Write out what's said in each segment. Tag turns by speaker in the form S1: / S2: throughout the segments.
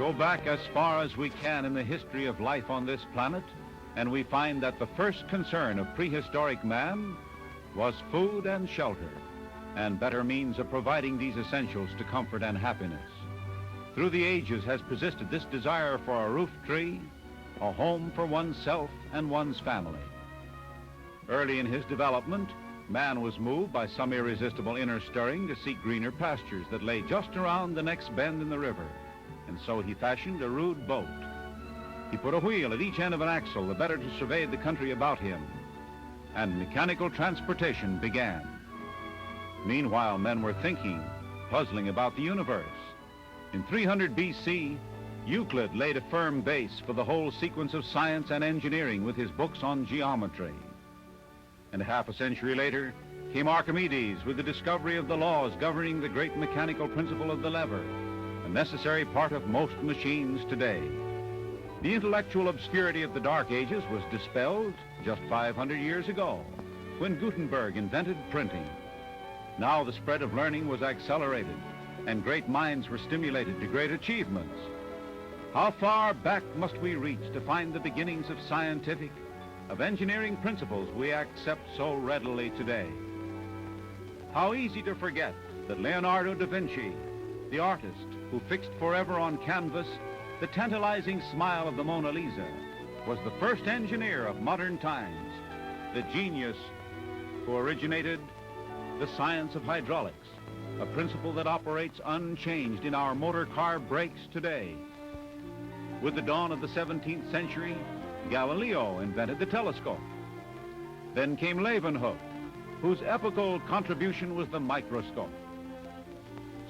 S1: Go back as far as we can in the history of life on this planet, and we find that the first concern of prehistoric man was food and shelter, and better means of providing these essentials to comfort and happiness. Through the ages has persisted this desire for a roof tree, a home for oneself and one's family. Early in his development, man was moved by some irresistible inner stirring to seek greener pastures that lay just around the next bend in the river, and so he fashioned a rude boat. He put a wheel at each end of an axle, the better to survey the country about him, and mechanical transportation began. Meanwhile, men were thinking, puzzling about the universe. In 300 BC, Euclid laid a firm base for the whole sequence of science and engineering with his books on geometry. And half a century later came Archimedes with the discovery of the laws governing the great mechanical principle of the lever, a necessary part of most machines today. The intellectual obscurity of the Dark Ages was dispelled just 500 years ago, when Gutenberg invented printing. Now the spread of learning was accelerated, and great minds were stimulated to great achievements. How far back must we reach to find the beginnings of scientific, of engineering principles we accept so readily today? How easy to forget that Leonardo da Vinci, the artist who fixed forever on canvas the tantalizing smile of the Mona Lisa, was the first engineer of modern times, the genius who originated the science of hydraulics, a principle that operates unchanged in our motor car brakes today. With the dawn of the 17th century, Galileo invented the telescope. Then came Leeuwenhoek, whose epochal contribution was the microscope.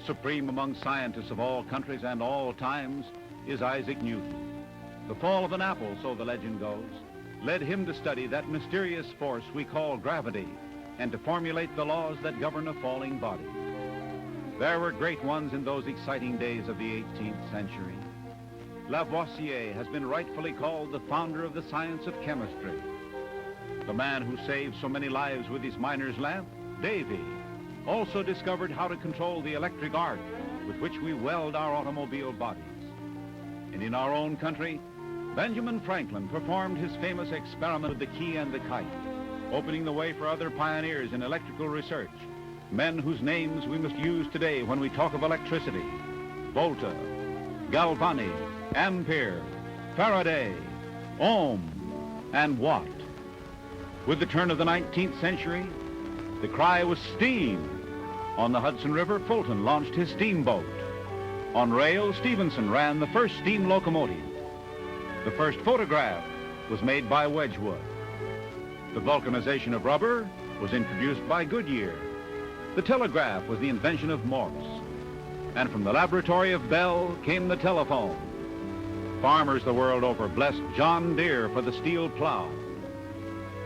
S1: Supreme among scientists of all countries and all times is Isaac Newton. The fall of an apple, so the legend goes, led him to study that mysterious force we call gravity and to formulate the laws that govern a falling body. There were great ones in those exciting days of the 18th century. Lavoisier has been rightfully called the founder of the science of chemistry. The man who saved so many lives with his miner's lamp, Davy, also discovered how to control the electric arc with which we weld our automobile bodies. And in our own country, Benjamin Franklin performed his famous experiment with the key and the kite, opening the way for other pioneers in electrical research, men whose names we must use today when we talk of electricity: Volta, Galvani, Ampere, Faraday, Ohm, and Watt. With the turn of the 19th century, the cry was steam. On the Hudson River, Fulton launched his steamboat. On rail, Stephenson ran the first steam locomotive. The first photograph was made by Wedgwood. The vulcanization of rubber was introduced by Goodyear. The telegraph was the invention of Morse. And from the laboratory of Bell came the telephone. Farmers the world over blessed John Deere for the steel plow.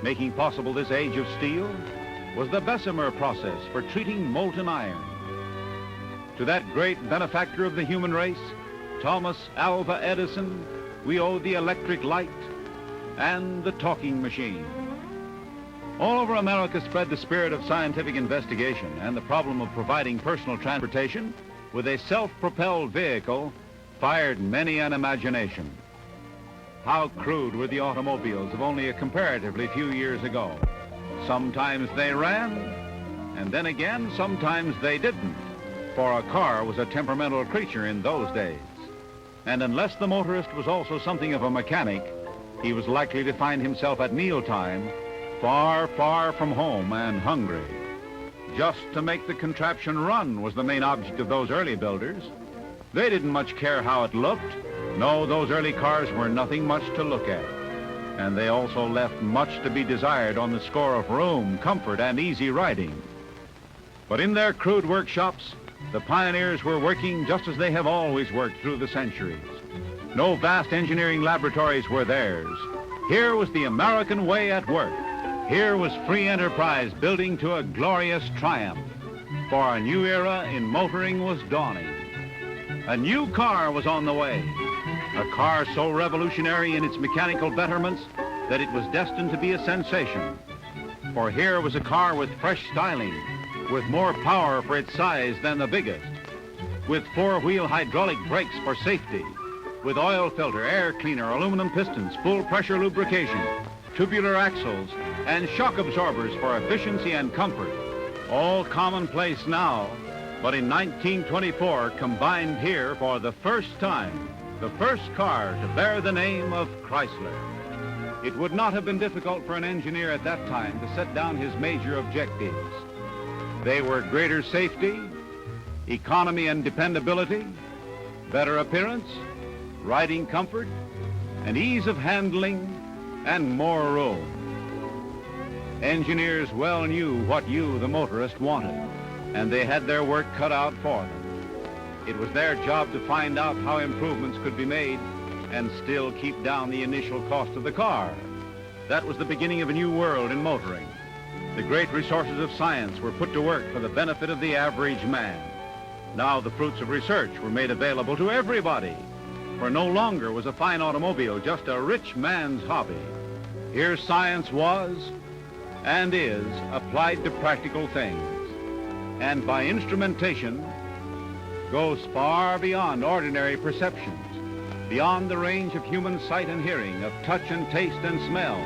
S1: Making possible this age of steel was the Bessemer process for treating molten iron. To that great benefactor of the human race, Thomas Alva Edison, we owe the electric light and the talking machine. All over America spread the spirit of scientific investigation, and the problem of providing personal transportation with a self-propelled vehicle fired many an imagination. How crude were the automobiles of only a comparatively few years ago. Sometimes they ran, and then again, sometimes they didn't, for a car was a temperamental creature in those days. And unless the motorist was also something of a mechanic, he was likely to find himself at mealtime far, far from home and hungry. Just to make the contraption run was the main object of those early builders. They didn't much care how it looked. No, those early cars were nothing much to look at. And they also left much to be desired on the score of room, comfort, and easy riding. But in their crude workshops, the pioneers were working just as they have always worked through the centuries. No vast engineering laboratories were theirs. Here was the American way at work. Here was free enterprise building to a glorious triumph. For a new era in motoring was dawning. A new car was on the way. A car so revolutionary in its mechanical betterments that it was destined to be a sensation. For here was a car with fresh styling, with more power for its size than the biggest, with four-wheel hydraulic brakes for safety, with oil filter, air cleaner, aluminum pistons, full pressure lubrication, tubular axles, and shock absorbers for efficiency and comfort. All commonplace now, but in 1924 combined here for the first time, the first car to bear the name of Chrysler. It would not have been difficult for an engineer at that time to set down his major objectives. They were greater safety, economy and dependability, better appearance, riding comfort, and ease of handling, and more room. Engineers well knew what you, the motorist, wanted, and they had their work cut out for them. It was their job to find out how improvements could be made and still keep down the initial cost of the car. That was the beginning of a new world in motoring. The great resources of science were put to work for the benefit of the average man. Now the fruits of research were made available to everybody, for no longer was a fine automobile just a rich man's hobby. Here science was and is applied to practical things, and by instrumentation goes far beyond ordinary perceptions, beyond the range of human sight and hearing, of touch and taste and smell,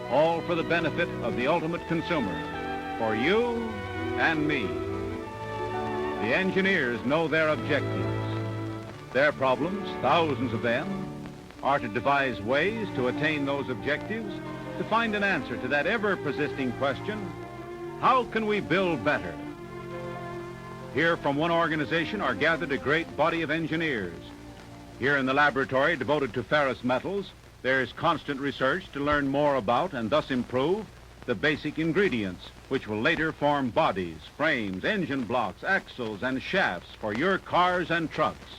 S1: all for the benefit of the ultimate consumer, for you and me. The engineers know their objectives. Their problems, thousands of them, are to devise ways to attain those objectives, to find an answer to that ever-persisting question, how can we build better? Here from one organization are gathered a great body of engineers. Here in the laboratory devoted to ferrous metals, there is constant research to learn more about and thus improve the basic ingredients which will later form bodies, frames, engine blocks, axles, and shafts for your cars and trucks.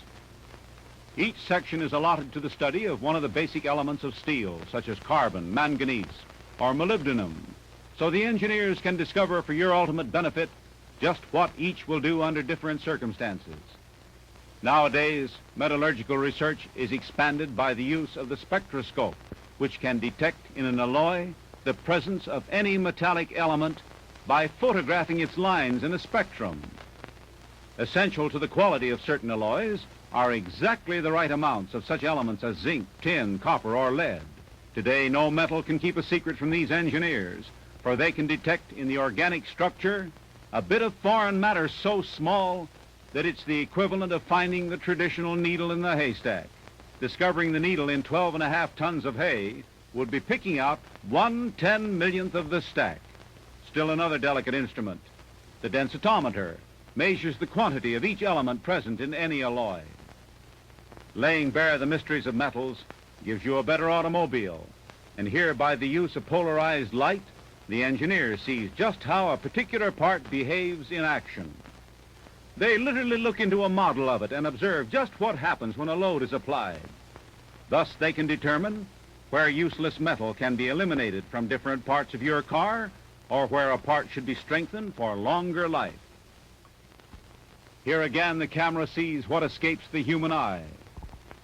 S1: Each section is allotted to the study of one of the basic elements of steel, such as carbon, manganese, or molybdenum, so the engineers can discover for your ultimate benefit just what each will do under different circumstances. Nowadays, metallurgical research is expanded by the use of the spectroscope, which can detect in an alloy the presence of any metallic element by photographing its lines in a spectrum. Essential to the quality of certain alloys are exactly the right amounts of such elements as zinc, tin, copper, or lead. Today, no metal can keep a secret from these engineers, for they can detect in the organic structure a bit of foreign matter so small that it's the equivalent of finding the traditional needle in the haystack. Discovering the needle in 12.5 tons of hay would be picking out 1/10,000,000th of the stack. Still another delicate instrument, the densitometer, measures the quantity of each element present in any alloy. Laying bare the mysteries of metals gives you a better automobile, and here by the use of polarized light, the engineer sees just how a particular part behaves in action. They literally look into a model of it and observe just what happens when a load is applied. Thus they can determine where useless metal can be eliminated from different parts of your car, or where a part should be strengthened for longer life. Here again the camera sees what escapes the human eye.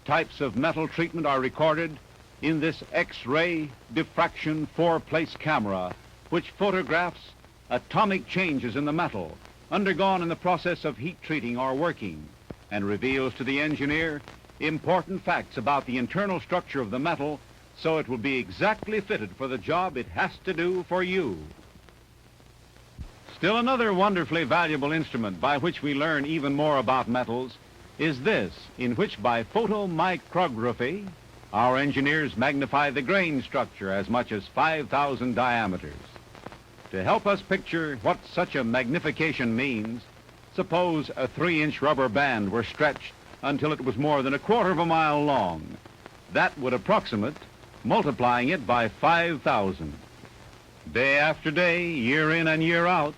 S1: Types of metal treatment are recorded in this X-ray diffraction 4-place camera, which photographs atomic changes in the metal undergone in the process of heat treating or working, and reveals to the engineer important facts about the internal structure of the metal, so it will be exactly fitted for the job it has to do for you. Still another wonderfully valuable instrument by which we learn even more about metals is this, in which by photomicrography, our engineers magnify the grain structure as much as 5,000 diameters. To help us picture what such a magnification means, suppose a 3-inch rubber band were stretched until it was more than 1/4 of a mile long. That would approximate multiplying it by 5,000. Day after day, year in and year out,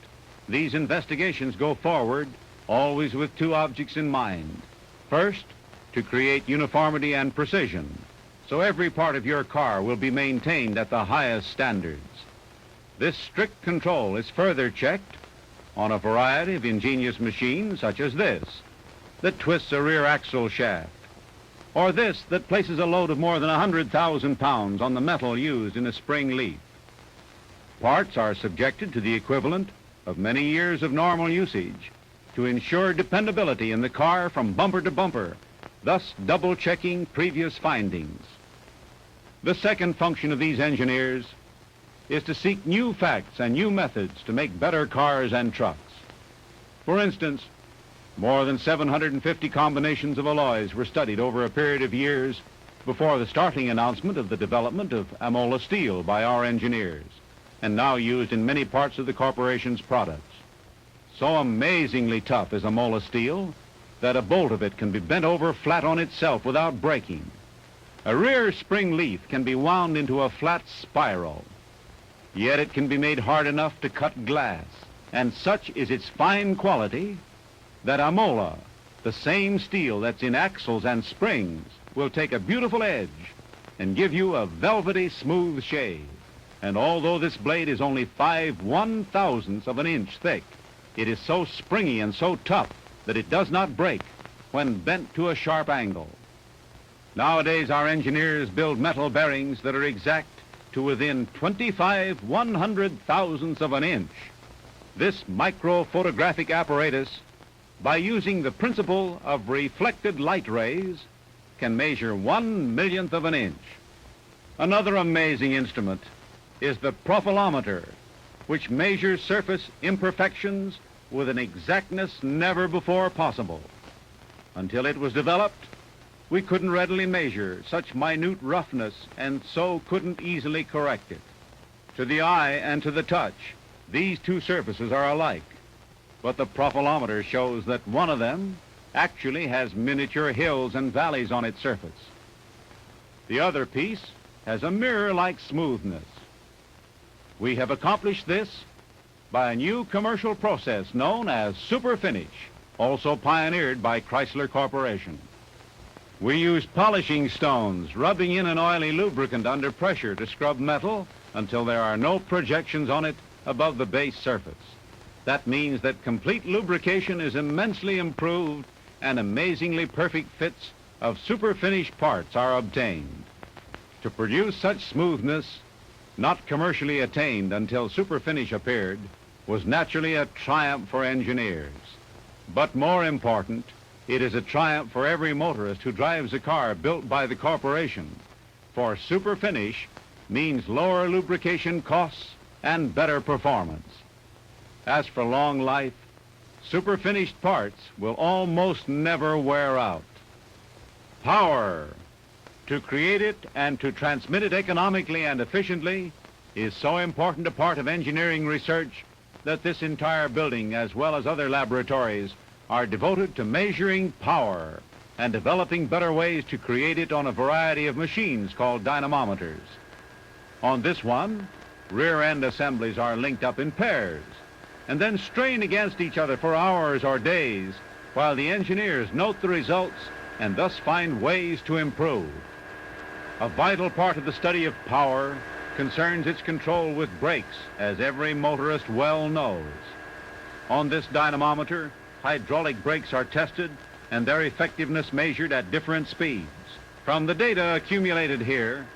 S1: these investigations go forward, always with two objects in mind. First, to create uniformity and precision, so every part of your car will be maintained at the highest standards. This strict control is further checked on a variety of ingenious machines such as this, that twists a rear axle shaft, or this that places a load of more than 100,000 pounds on the metal used in a spring leaf. Parts are subjected to the equivalent of many years of normal usage to ensure dependability in the car from bumper to bumper thus double-checking previous findings. The second function of these engineers is to seek new facts and new methods to make better cars and trucks. For instance, more than 750 combinations of alloys were studied over a period of years before the startling announcement of the development of Amola steel by our engineers, and now used in many parts of the corporation's products. So amazingly tough is Amola steel that a bolt of it can be bent over flat on itself without breaking. A rear spring leaf can be wound into a flat spiral, yet it can be made hard enough to cut glass, and such is its fine quality that Amola, the same steel that's in axles and springs, will take a beautiful edge and give you a velvety smooth shave. And although this blade is only 5/1000ths of an inch thick, it is so springy and so tough that it does not break when bent to a sharp angle. Nowadays, our engineers build metal bearings that are exact to within 25/100,000ths of an inch. This microphotographic apparatus, by using the principle of reflected light rays, can measure 1/1,000,000th of an inch. Another amazing instrument is the profilometer, which measures surface imperfections with an exactness never before possible. Until it was developed, we couldn't readily measure such minute roughness and so couldn't easily correct it. To the eye and to the touch, these two surfaces are alike, but the profilometer shows that one of them actually has miniature hills and valleys on its surface. The other piece has a mirror-like smoothness. We have accomplished this by a new commercial process known as superfinish, also pioneered by Chrysler Corporation. We use polishing stones, rubbing in an oily lubricant under pressure to scrub metal until there are no projections on it above the base surface. That means that complete lubrication is immensely improved and amazingly perfect fits of superfinished parts are obtained. To produce such smoothness, not commercially attained until superfinish appeared, was naturally a triumph for engineers. But more important, it is a triumph for every motorist who drives a car built by the corporation, for superfinish means lower lubrication costs and better performance. As for long life, superfinished parts will almost never wear out. Power, to create it and to transmit it economically and efficiently, is so important a part of engineering research that this entire building, as well as other laboratories, are devoted to measuring power and developing better ways to create it on a variety of machines called dynamometers. On this one, rear end assemblies are linked up in pairs and then strain against each other for hours or days while the engineers note the results and thus find ways to improve. A vital part of the study of power concerns its control with brakes, as every motorist well knows. On this dynamometer, hydraulic brakes are tested and their effectiveness measured at different speeds. From the data accumulated here,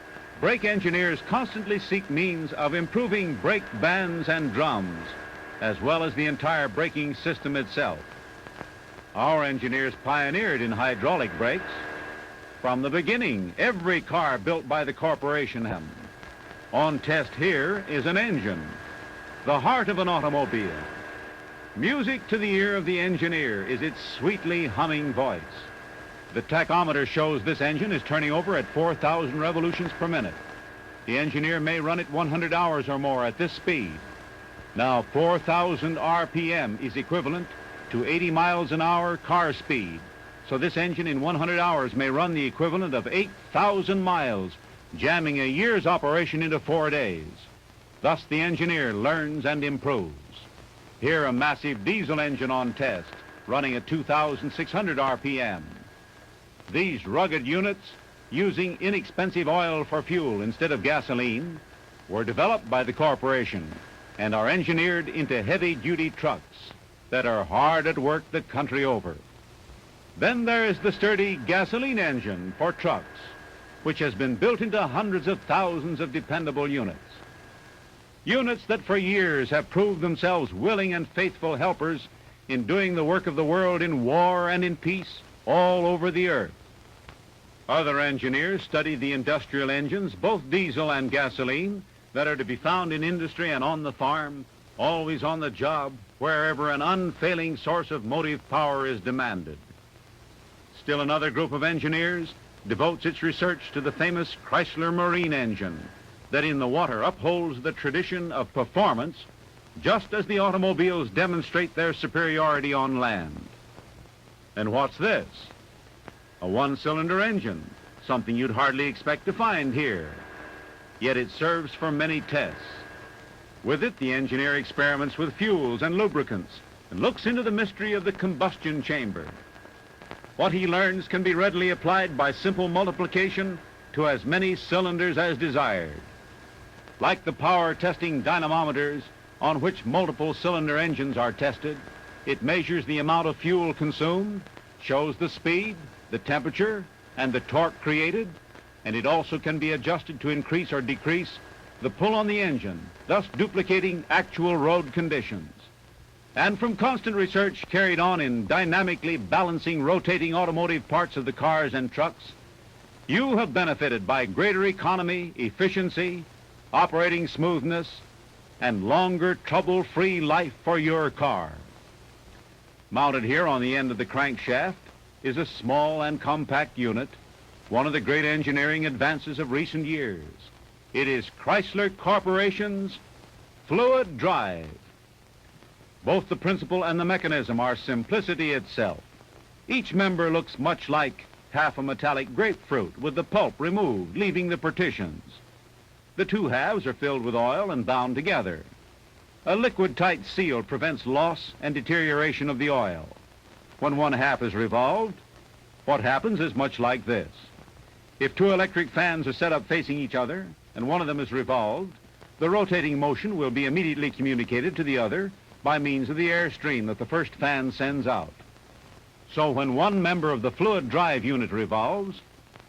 S1: brake engineers constantly seek means of improving brake bands and drums, as well as the entire braking system itself. Our engineers pioneered in hydraulic brakes. From the beginning, every car built by the corporation has them. On test here is an engine, the heart of an automobile. Music to the ear of the engineer is its sweetly humming voice. The tachometer shows this engine is turning over at 4,000 revolutions per minute. The engineer may run it 100 hours or more at this speed. Now, 4,000 RPM is equivalent to 80 miles an hour car speed. So this engine in 100 hours may run the equivalent of 8,000 miles, jamming a year's operation into 4 days. Thus, the engineer learns and improves. Here, a massive diesel engine on test, running at 2,600 RPM. These rugged units, using inexpensive oil for fuel instead of gasoline, were developed by the corporation and are engineered into heavy-duty trucks that are hard at work the country over. Then there is the sturdy gasoline engine for trucks, which has been built into hundreds of thousands of dependable units. Units that for years have proved themselves willing and faithful helpers in doing the work of the world in war and in peace all over the earth. Other engineers study the industrial engines, both diesel and gasoline, that are to be found in industry and on the farm, always on the job, wherever an unfailing source of motive power is demanded. Still another group of engineers devotes its research to the famous Chrysler marine engine that in the water upholds the tradition of performance just as the automobiles demonstrate their superiority on land. And what's this? A one-cylinder engine, something you'd hardly expect to find here. Yet it serves for many tests. With it, the engineer experiments with fuels and lubricants and looks into the mystery of the combustion chamber. What he learns can be readily applied by simple multiplication to as many cylinders as desired. Like the power testing dynamometers on which multiple cylinder engines are tested, it measures the amount of fuel consumed, shows the speed, the temperature, and the torque created, and it also can be adjusted to increase or decrease the pull on the engine, thus duplicating actual road conditions. And from constant research carried on in dynamically balancing rotating automotive parts of the cars and trucks, you have benefited by greater economy, efficiency, operating smoothness, and longer trouble-free life for your car. Mounted here on the end of the crankshaft is a small and compact unit, one of the great engineering advances of recent years. It is Chrysler Corporation's fluid drive. Both the principle and the mechanism are simplicity itself. Each member looks much like half a metallic grapefruit with the pulp removed, leaving the partitions. The two halves are filled with oil and bound together. A liquid-tight seal prevents loss and deterioration of the oil. When one half is revolved, what happens is much like this. If two electric fans are set up facing each other and one of them is revolved, the rotating motion will be immediately communicated to the other by means of the air stream that the first fan sends out. So when one member of the fluid drive unit revolves,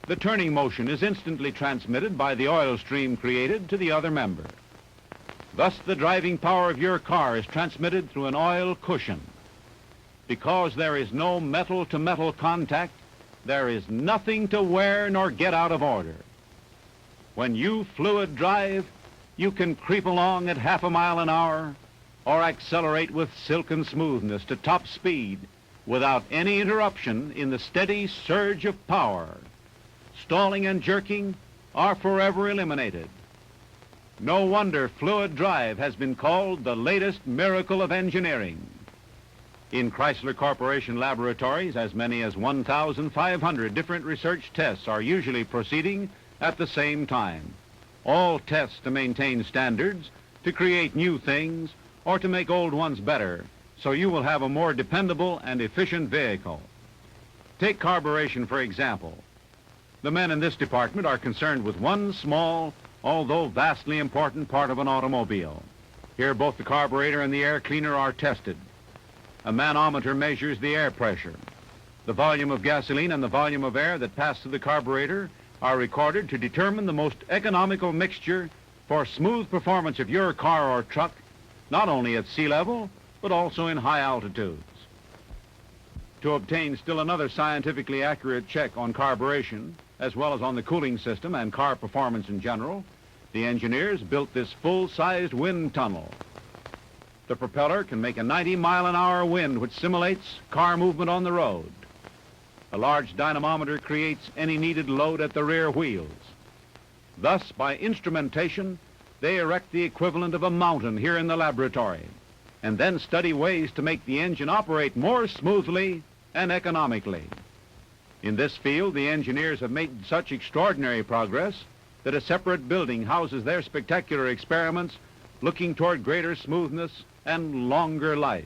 S1: the turning motion is instantly transmitted by the oil stream created to the other member. Thus, the driving power of your car is transmitted through an oil cushion. Because there is no metal-to-metal contact, there is nothing to wear nor get out of order. When you fluid drive, you can creep along at half a mile an hour or accelerate with silken smoothness to top speed without any interruption in the steady surge of power. Stalling and jerking are forever eliminated. No wonder fluid drive has been called the latest miracle of engineering. In Chrysler Corporation laboratories, as many as 1,500 different research tests are usually proceeding at the same time. All tests to maintain standards, to create new things, or to make old ones better, so you will have a more dependable and efficient vehicle. Take carburation, for example. The men in this department are concerned with one small, although vastly important part of an automobile. Here both the carburetor and the air cleaner are tested. A manometer measures the air pressure. The volume of gasoline and the volume of air that pass through the carburetor are recorded to determine the most economical mixture for smooth performance of your car or truck, not only at sea level, but also in high altitudes. To obtain still another scientifically accurate check on carburation, as well as on the cooling system and car performance in general, the engineers built this full-sized wind tunnel. The propeller can make a 90-mile-an-hour wind which simulates car movement on the road. A large dynamometer creates any needed load at the rear wheels. Thus, by instrumentation, they erect the equivalent of a mountain here in the laboratory, and then study ways to make the engine operate more smoothly and economically. In this field, the engineers have made such extraordinary progress that a separate building houses their spectacular experiments looking toward greater smoothness and longer life.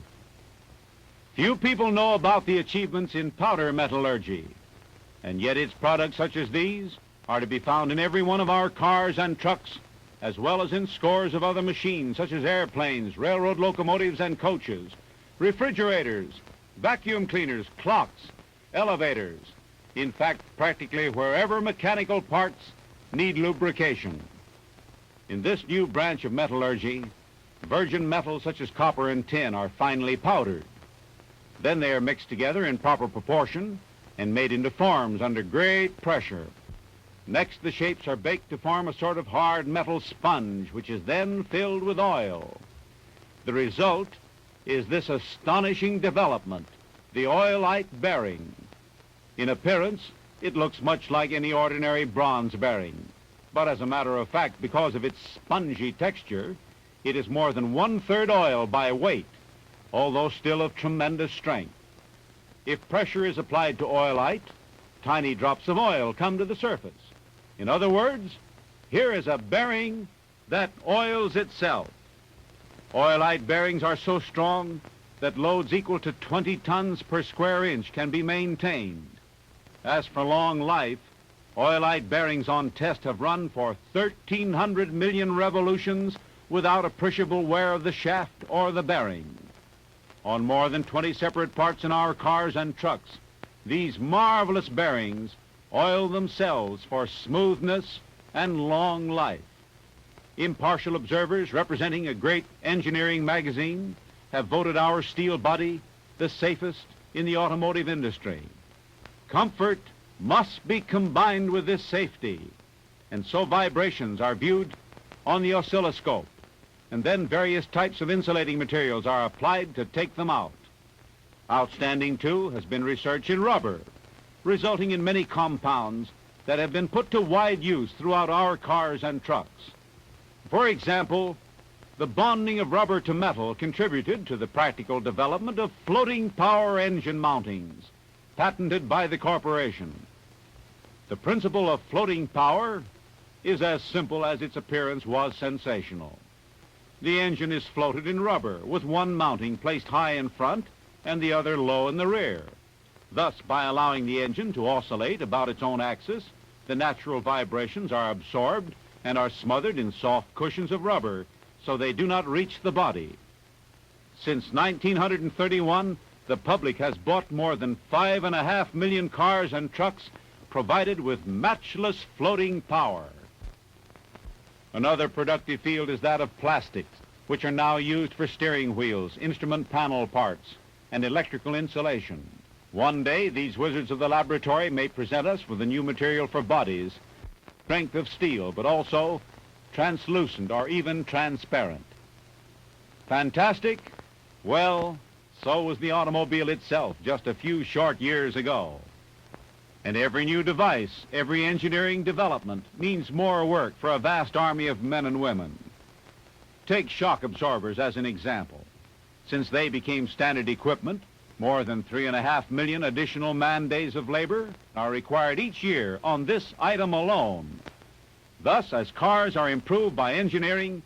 S1: Few people know about the achievements in powder metallurgy, and yet its products such as these are to be found in every one of our cars and trucks, as well as in scores of other machines such as airplanes, railroad locomotives and coaches, refrigerators, vacuum cleaners, clocks, elevators. In fact, practically wherever mechanical parts need lubrication. In this new branch of metallurgy, virgin metals such as copper and tin are finely powdered. Then they are mixed together in proper proportion and made into forms under great pressure. Next, the shapes are baked to form a sort of hard metal sponge, which is then filled with oil. The result is this astonishing development, the oilite bearing. In appearance, it looks much like any ordinary bronze bearing, but as a matter of fact, because of its spongy texture, it is more than 1/3 oil by weight, although still of tremendous strength. If pressure is applied to oilite, tiny drops of oil come to the surface. In other words, here is a bearing that oils itself. Oilite bearings are so strong that loads equal to 20 tons per square inch can be maintained. As for long life, oilite bearings on test have run for 1,300 million revolutions without appreciable wear of the shaft or the bearing. On more than 20 separate parts in our cars and trucks, these marvelous bearings oil themselves for smoothness and long life. Impartial observers representing a great engineering magazine have voted our steel body the safest in the automotive industry. Comfort must be combined with this safety, and so vibrations are viewed on the oscilloscope, and then various types of insulating materials are applied to take them out. Outstanding, too, has been research in rubber, resulting in many compounds that have been put to wide use throughout our cars and trucks. For example, the bonding of rubber to metal contributed to the practical development of floating power engine mountings, patented by the corporation. The principle of floating power is as simple as its appearance was sensational. The engine is floated in rubber, with one mounting placed high in front and the other low in the rear. Thus, by allowing the engine to oscillate about its own axis, the natural vibrations are absorbed and are smothered in soft cushions of rubber, so they do not reach the body. Since 1931, the public has bought more than 5.5 million cars and trucks provided with matchless floating power. Another productive field is that of plastics, which are now used for steering wheels, instrument panel parts, and electrical insulation. One day, these wizards of the laboratory may present us with a new material for bodies, strength of steel, but also translucent or even transparent. Fantastic? Well, so was the automobile itself just a few short years ago. And every new device, every engineering development means more work for a vast army of men and women. Take shock absorbers as an example. Since they became standard equipment, more than 3.5 million additional man-days of labor are required each year on this item alone. Thus, as cars are improved by engineering,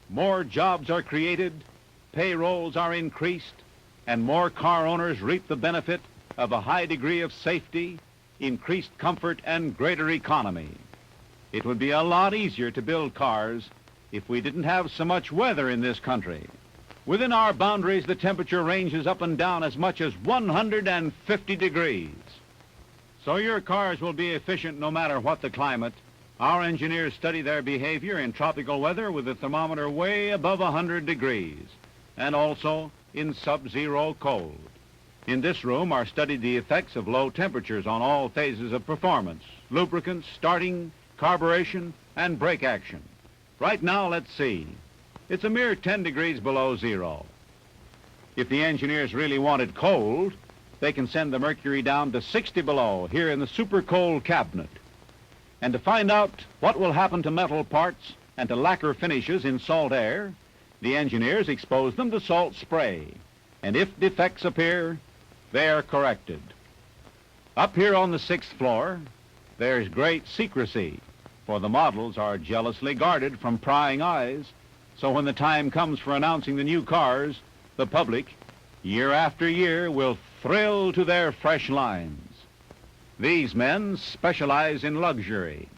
S1: more jobs are created, payrolls are increased, and more car owners reap the benefit of a high degree of safety, increased comfort, and greater economy. It would be a lot easier to build cars if we didn't have so much weather in this country. Within our boundaries, the temperature ranges up and down as much as 150 degrees. So your cars will be efficient no matter what the climate. Our engineers study their behavior in tropical weather with the thermometer way above 100 degrees, and also in sub-zero cold. In this room are studied the effects of low temperatures on all phases of performance: lubricants, starting, carburation, and brake action. Right now, let's see. It's a mere 10 degrees below zero. If the engineers really wanted cold, they can send the mercury down to 60 below here in the super cold cabinet. And to find out what will happen to metal parts and to lacquer finishes in salt air, the engineers expose them to salt spray. And if defects appear, they are corrected. Up here on the 6th floor, there's great secrecy, for the models are jealously guarded from prying eyes. So when the time comes for announcing the new cars, the public, year after year, will thrill to their fresh lines. These men specialize in luxury.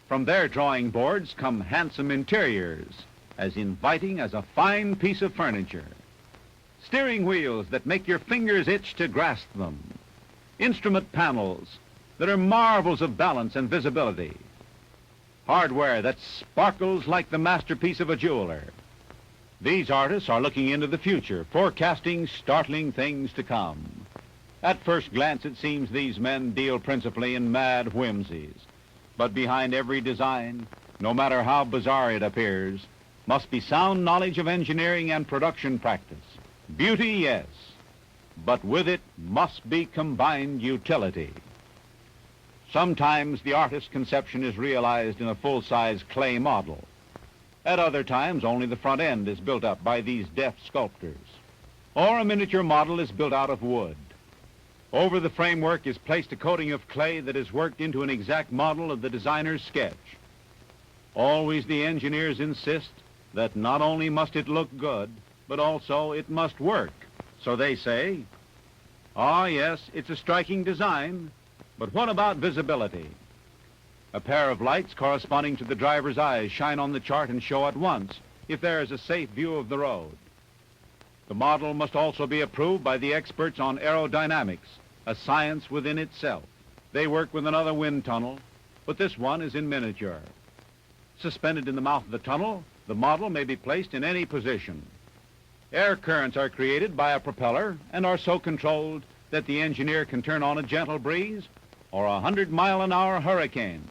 S1: From their drawing boards come handsome interiors, as inviting as a fine piece of furniture. Steering wheels that make your fingers itch to grasp them. Instrument panels that are marvels of balance and visibility. Hardware that sparkles like the masterpiece of a jeweler. These artists are looking into the future, forecasting startling things to come. At first glance, it seems these men deal principally in mad whimsies. But behind every design, no matter how bizarre it appears, must be sound knowledge of engineering and production practice. Beauty, yes, but with it must be combined utility. Sometimes the artist's conception is realized in a full-size clay model. At other times, only the front end is built up by these deft sculptors. Or a miniature model is built out of wood. Over the framework is placed a coating of clay that is worked into an exact model of the designer's sketch. Always the engineers insist that not only must it look good, but also it must work. So they say, "Ah, yes, it's a striking design, but what about visibility?" A pair of lights corresponding to the driver's eyes shine on the chart and show at once if there is a safe view of the road. The model must also be approved by the experts on aerodynamics, a science within itself. They work with another wind tunnel, but this one is in miniature. Suspended in the mouth of the tunnel, the model may be placed in any position. Air currents are created by a propeller and are so controlled that the engineer can turn on a gentle breeze or a 100-mile-an-hour hurricane.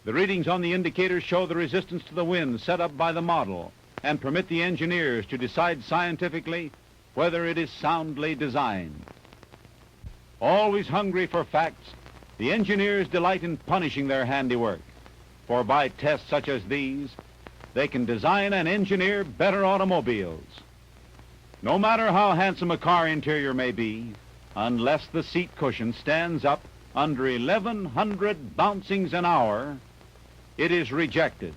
S1: The readings on the indicators show the resistance to the wind set up by the model and permit the engineers to decide scientifically whether it is soundly designed. Always hungry for facts, the engineers delight in punishing their handiwork, for by tests such as these, they can design and engineer better automobiles. No matter how handsome a car interior may be, unless the seat cushion stands up under 1,100 bouncings an hour, it is rejected.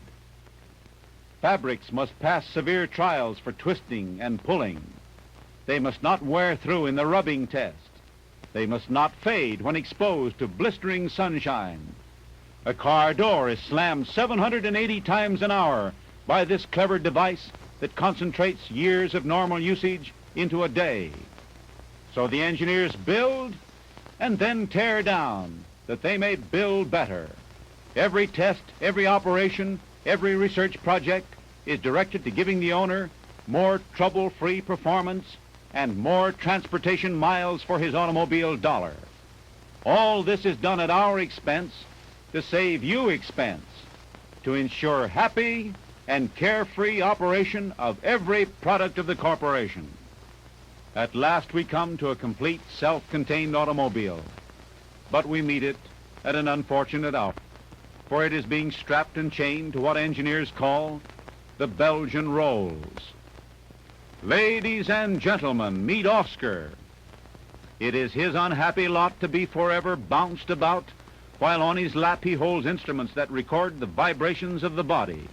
S1: Fabrics must pass severe trials for twisting and pulling. They must not wear through in the rubbing test. They must not fade when exposed to blistering sunshine. A car door is slammed 780 times an hour by this clever device that concentrates years of normal usage into a day. So the engineers build and then tear down that they may build better. Every test, every operation, every research project is directed to giving the owner more trouble-free performance and more transportation miles for his automobile dollar. All this is done at our expense to save you expense, to ensure happy and carefree operation of every product of the corporation. At last we come to a complete self-contained automobile, but we meet it at an unfortunate hour, for it is being strapped and chained to what engineers call the Belgian rolls. Ladies and gentlemen, meet Oscar. It is his unhappy lot to be forever bounced about, while on his lap he holds instruments that record the vibrations of the body.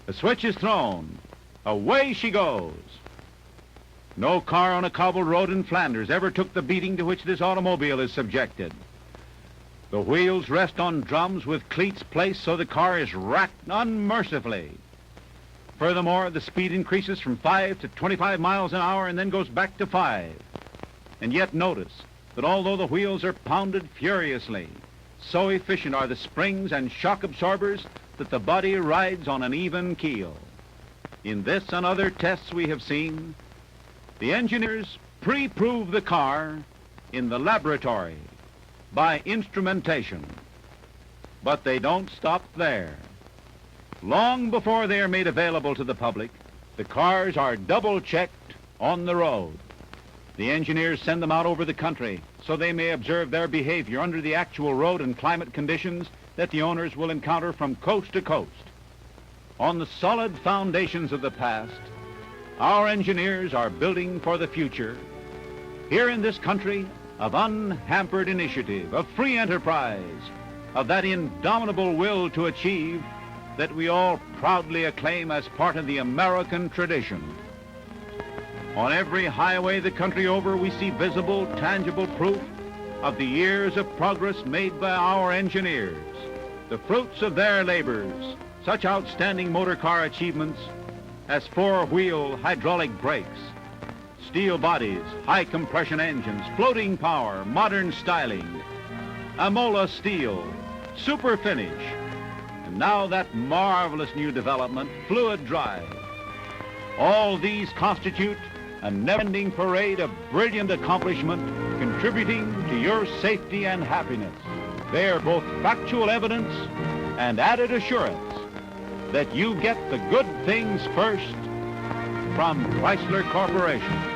S1: A switch is thrown. Away she goes. No car on a cobbled road in Flanders ever took the beating to which this automobile is subjected. The wheels rest on drums with cleats placed so the car is racked unmercifully. Furthermore, the speed increases from 5 to 25 miles an hour and then goes back to 5. And yet notice that although the wheels are pounded furiously, so efficient are the springs and shock absorbers that the body rides on an even keel. In this and other tests we have seen, the engineers pre-prove the car in the laboratory by instrumentation. But they don't stop there. Long before they are made available to the public, the cars are double-checked on the road. The engineers send them out over the country so they may observe their behavior under the actual road and climate conditions that the owners will encounter from coast to coast. On the solid foundations of the past, our engineers are building for the future. Here in this country of unhampered initiative, of free enterprise, of that indomitable will to achieve that we all proudly acclaim as part of the American tradition. On every highway the country over, we see visible, tangible proof of the years of progress made by our engineers, the fruits of their labors, such outstanding motor car achievements as four-wheel hydraulic brakes, steel bodies, high compression engines, floating power, modern styling, Amola steel, super finish, and now that marvelous new development, fluid drive. All these constitute a never-ending parade of brilliant accomplishment contributing to your safety and happiness. They are both factual evidence and added assurance that you get the good things first from Chrysler Corporation.